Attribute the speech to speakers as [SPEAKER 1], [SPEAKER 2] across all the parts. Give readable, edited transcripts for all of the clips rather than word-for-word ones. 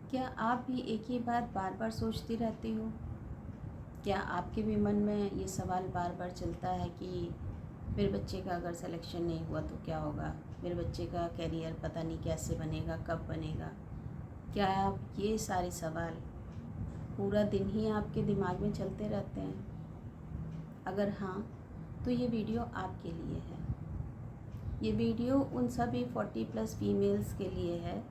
[SPEAKER 1] क्या आप भी एक ही बात बार बार सोचती रहती हो? क्या आपके भी मन में ये सवाल बार बार चलता है कि मेरे बच्चे का अगर सिलेक्शन नहीं हुआ तो क्या होगा? मेरे बच्चे का करियर पता नहीं कैसे बनेगा, कब बनेगा? क्या आप ये सारे सवाल पूरा दिन ही आपके दिमाग में चलते रहते हैं? अगर हाँ, तो ये वीडियो आपके लिए है। ये वीडियो उन सभी 40+ फीमेल्स के लिए है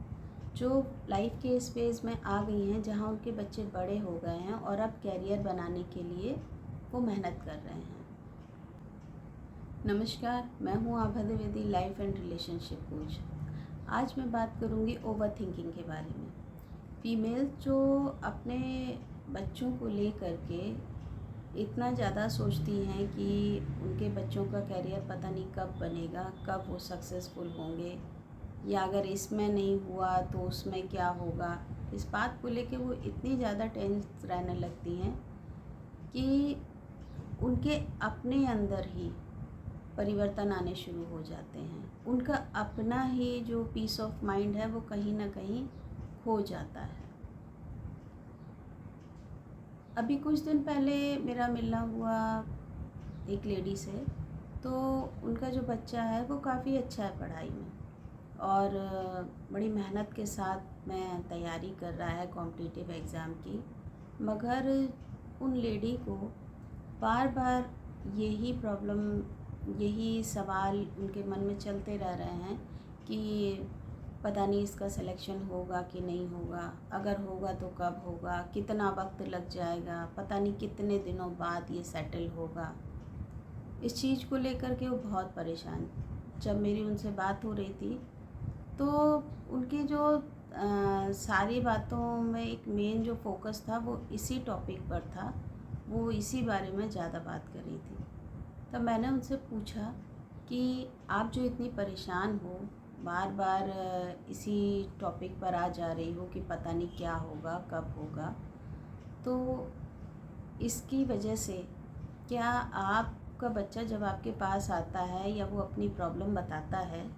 [SPEAKER 1] जो लाइफ के इस फेज़ में आ गई हैं जहाँ उनके बच्चे बड़े हो गए हैं और अब कैरियर बनाने के लिए वो मेहनत कर रहे हैं। नमस्कार, मैं हूँ Abha Dwivedi, life and relationship coach. आज मैं बात करूँगी ओवर थिंकिंग के बारे में। फीमेल जो अपने बच्चों को लेकर के इतना ज़्यादा सोचती हैं कि उनके बच्चों का कैरियर पता नहीं कब बनेगा, कब वो सक्सेसफुल होंगे, या अगर इसमें नहीं हुआ तो उसमें क्या होगा। इस बात को लेके वो इतनी ज़्यादा टेंस रहने लगती हैं कि उनके अपने अंदर ही परिवर्तन आने शुरू हो जाते हैं। उनका अपना ही जो पीस ऑफ माइंड है वो कहीं ना कहीं खो जाता है। अभी कुछ दिन पहले मेरा मिलना हुआ एक लेडी से, तो उनका जो बच्चा है वो काफ़ी अच्छा है पढ़ाई में और बड़ी मेहनत के साथ में तैयारी कर रहा है कॉम्पिटिटिव एग्ज़ाम की। मगर उन लेडी को बार बार यही प्रॉब्लम, यही सवाल उनके मन में चलते रह रहे हैं कि पता नहीं इसका सिलेक्शन होगा कि नहीं होगा, अगर होगा तो कब होगा, कितना वक्त लग जाएगा, पता नहीं कितने दिनों बाद ये सेटल होगा। इस चीज़ को लेकर के वो बहुत परेशान। जब मेरी उनसे बात हो रही थी तो उनकी जो सारी बातों में एक मेन जो फोकस था वो इसी टॉपिक पर था, वो इसी बारे में ज़्यादा बात कर रही थी। तब मैंने उनसे पूछा कि आप जो इतनी परेशान हो, बार बार इसी टॉपिक पर आ जा रही हो कि पता नहीं क्या होगा, कब होगा, तो इसकी वजह से क्या आपका बच्चा जब आपके पास आता है या वो अपनी प्रॉब्लम बताता है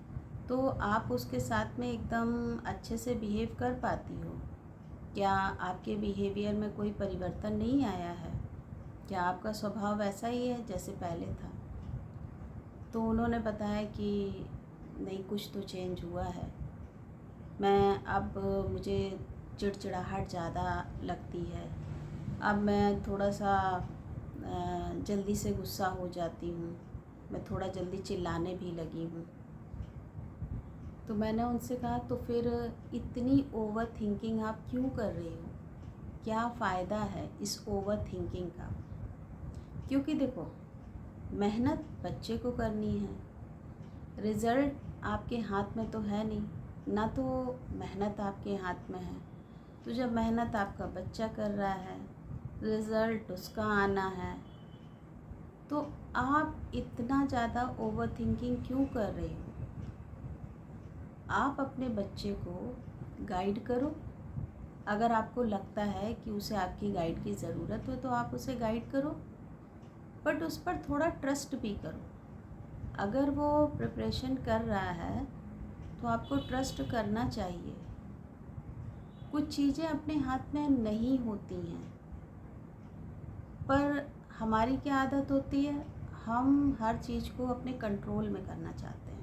[SPEAKER 1] तो आप उसके साथ में एकदम अच्छे से बिहेव कर पाती हो? क्या आपके बिहेवियर में कोई परिवर्तन नहीं आया है? क्या आपका स्वभाव वैसा ही है जैसे पहले था? तो उन्होंने बताया कि नहीं, कुछ तो चेंज हुआ है। अब मुझे चिड़चिड़ाहट ज़्यादा लगती है। अब मैं थोड़ा सा जल्दी से गुस्सा हो जाती हूँ, मैं थोड़ा जल्दी चिल्लाने भी लगी हूँ। तो मैंने उनसे कहा तो फिर इतनी ओवर थिंकिंग आप क्यों कर रही हो? क्या फ़ायदा है इस ओवर थिंकिंग का? क्योंकि देखो, मेहनत बच्चे को करनी है, रिज़ल्ट आपके हाथ में तो है नहीं, ना तो मेहनत आपके हाथ में है। तो जब मेहनत आपका बच्चा कर रहा है, रिज़ल्ट उसका आना है, तो आप इतना ज़्यादा ओवर थिंकिंग क्यों कर रही हो? आप अपने बच्चे को गाइड करो। अगर आपको लगता है कि उसे आपकी गाइड की ज़रूरत है तो आप उसे गाइड करो, बट उस पर थोड़ा ट्रस्ट भी करो। अगर वो प्रिपरेशन कर रहा है तो आपको ट्रस्ट करना चाहिए। कुछ चीज़ें अपने हाथ में नहीं होती हैं, पर हमारी क्या आदत होती है, हम हर चीज़ को अपने कंट्रोल में करना चाहते हैं।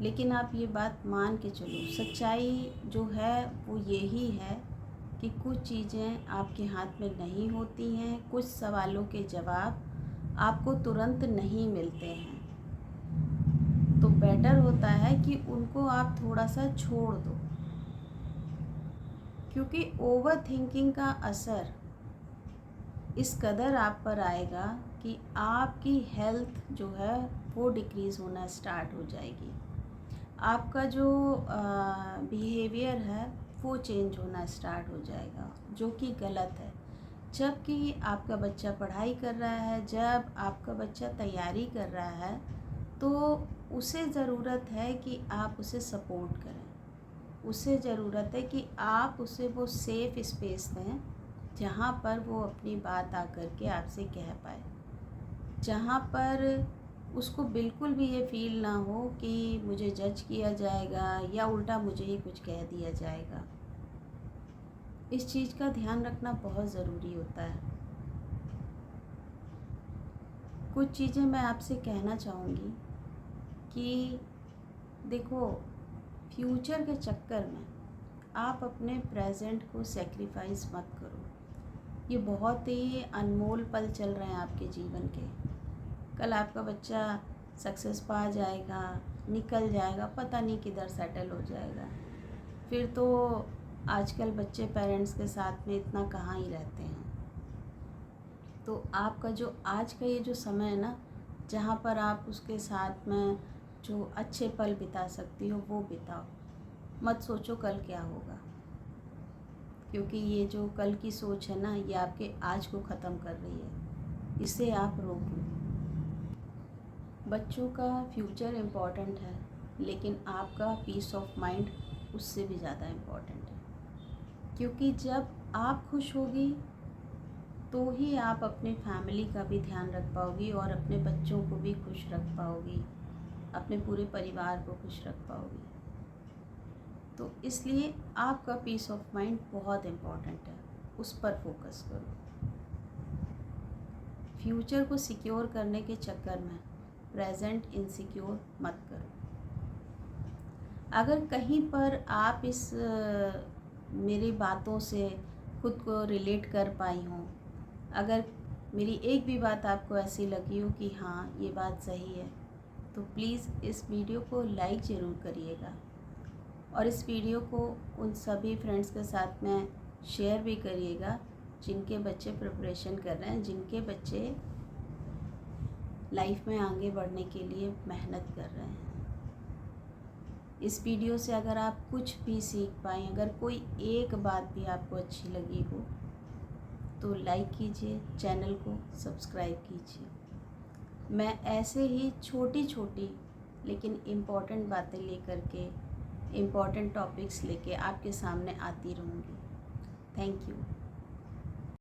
[SPEAKER 1] लेकिन आप ये बात मान के चलो, सच्चाई जो है वो यही है कि कुछ चीज़ें आपके हाथ में नहीं होती हैं, कुछ सवालों के जवाब आपको तुरंत नहीं मिलते हैं। तो बेटर होता है कि उनको आप थोड़ा सा छोड़ दो, क्योंकि ओवर थिंकिंग का असर इस कदर आप पर आएगा कि आपकी हेल्थ जो है वो डिक्रीज़ होना स्टार्ट हो जाएगी। आपका जो बिहेवियर है वो चेंज होना स्टार्ट हो जाएगा, जो कि गलत है। जबकि आपका बच्चा पढ़ाई कर रहा है, जब आपका बच्चा तैयारी कर रहा है, तो उसे ज़रूरत है कि आप उसे सपोर्ट करें। उसे ज़रूरत है कि आप उसे वो सेफ़ स्पेस दें जहाँ पर वो अपनी बात आकर के आपसे कह पाए, जहाँ पर उसको बिल्कुल भी ये फ़ील ना हो कि मुझे जज किया जाएगा या उल्टा मुझे ही कुछ कह दिया जाएगा। इस चीज़ का ध्यान रखना बहुत ज़रूरी होता है। कुछ चीज़ें मैं आपसे कहना चाहूँगी कि देखो, फ्यूचर के चक्कर में आप अपने प्रेजेंट को सेक्रीफाइस मत करो। ये बहुत ही अनमोल पल चल रहे हैं आपके जीवन के। कल आपका बच्चा सक्सेस पा जाएगा, निकल जाएगा, पता नहीं किधर सेटल हो जाएगा। फिर तो आजकल बच्चे पेरेंट्स के साथ में इतना कहाँ ही रहते हैं। तो आपका जो आज का ये जो समय है ना, जहाँ पर आप उसके साथ में जो अच्छे पल बिता सकती हो वो बिताओ। मत सोचो कल क्या होगा, क्योंकि ये जो कल की सोच है ना, ये आपके आज को ख़त्म कर रही है। इसे आप रोक लो। बच्चों का फ्यूचर इम्पॉर्टेंट है, लेकिन आपका पीस ऑफ माइंड उससे भी ज़्यादा इम्पॉर्टेंट है। क्योंकि जब आप खुश होगी तो ही आप अपनी फैमिली का भी ध्यान रख पाओगी और अपने बच्चों को भी खुश रख पाओगी, अपने पूरे परिवार को खुश रख पाओगी। तो इसलिए आपका पीस ऑफ माइंड बहुत इम्पॉर्टेंट है, उस पर फोकस करो। फ्यूचर को सिक्योर करने के चक्कर में प्रेजेंट इनसिक्योर मत करो। अगर कहीं पर आप इस मेरी बातों से खुद को रिलेट कर पाई हों, अगर मेरी एक भी बात आपको ऐसी लगी हो कि हाँ ये बात सही है, तो प्लीज़ इस वीडियो को लाइक ज़रूर करिएगा और इस वीडियो को उन सभी फ्रेंड्स के साथ में शेयर भी करिएगा जिनके बच्चे प्रिपरेशन कर रहे हैं, जिनके बच्चे लाइफ में आगे बढ़ने के लिए मेहनत कर रहे हैं। इस वीडियो से अगर आप कुछ भी सीख पाएँ, अगर कोई एक बात भी आपको अच्छी लगी हो, तो लाइक कीजिए, चैनल को सब्सक्राइब कीजिए। मैं ऐसे ही छोटी छोटी लेकिन इम्पॉर्टेंट बातें लेकर के, इम्पॉर्टेंट टॉपिक्स लेके आपके सामने आती रहूँगी। Thank you.